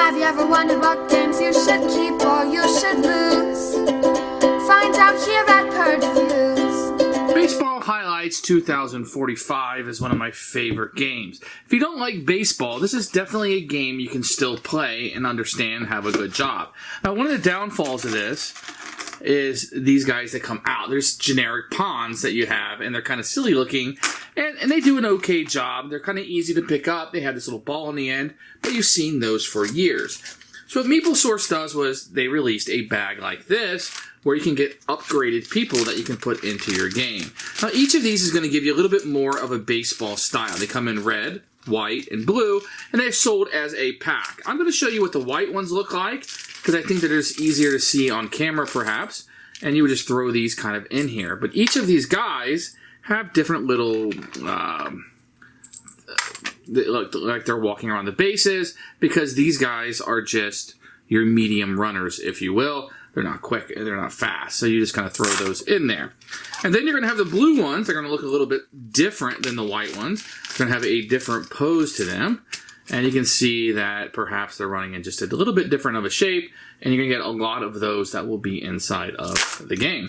Have you ever wondered what games you should keep or you should lose? Find out here at Purge Reviews. Baseball Highlights 2045 is one of my favorite games. If you don't like baseball, this is definitely a game you can still play and understand and have a good job. Now, one of the downfalls of this is these guys that come out. There's generic pawns that you have, and they're kind of silly looking, and they do an okay job. They're kind of easy to pick up. They have this little ball on the end, but you've seen those for years. So what Meeple Source does was they released a bag like this where you can get upgraded people that you can put into your game. Now, each of these is going to give you a little bit more of a baseball style. They come in red, white, and blue, and they're sold as a pack. I'm going to show you what the white ones look like, because I think that it's easier to see on camera, perhaps, and you would just throw these kind of in here. But each of these guys have different little, they look like they're walking around the bases, because these guys are just your medium runners, if you will. They're not quick, they're not fast, so you just kind of throw those in there. And then you're going to have the blue ones. They're going to look a little bit different than the white ones. They're going to have a different pose to them. And you can see that perhaps they're running in just a little bit different of a shape, and you're going to get a lot of those that will be inside of the game.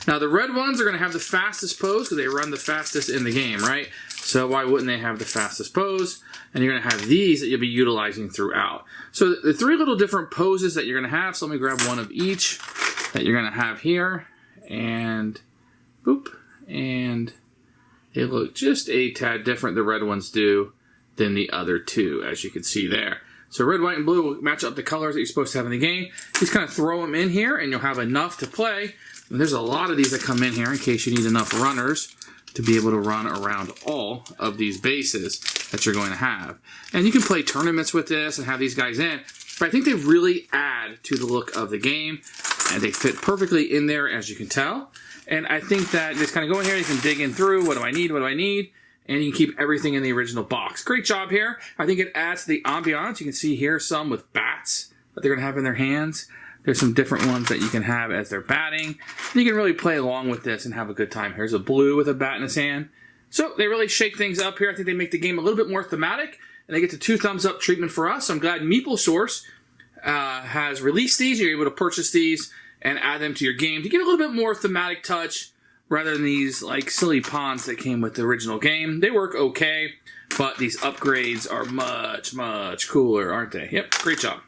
Now, the red ones are going to have the fastest pose because they run the fastest in the game, right? So why wouldn't they have the fastest pose? And you're going to have these that you'll be utilizing throughout. So the three little different poses that you're going to have, so let me grab one of each that you're going to have here, and boop, and they look just a tad different, the red ones do, than the other two, as you can see there. So red, white, and blue will match up the colors that you're supposed to have in the game. Just kind of throw them in here, and you'll have enough to play. And there's a lot of these that come in here in case you need enough runners to be able to run around all of these bases that you're going to have. And you can play tournaments with this and have these guys in, but I think they really add to the look of the game, and they fit perfectly in there, as you can tell. And I think that just kind of go in here, you can dig in through, what do I need, what do I need? And you can keep everything in the original box. Great job here. I think it adds to the ambiance. You can see here some with bats that they're going to have in their hands. There's some different ones that you can have as they're batting. You can really play along with this and have a good time. Here's a blue with a bat in his hand. So they really shake things up here. I think they make the game a little bit more thematic, and they get the 2 thumbs up treatment for us. So I'm glad Meeple Source has released these. You're able to purchase these and add them to your game to give a little bit more thematic touch, rather than these like silly pawns that came with the original game. They work okay, but these upgrades are much, much cooler, aren't they? Yep, great job.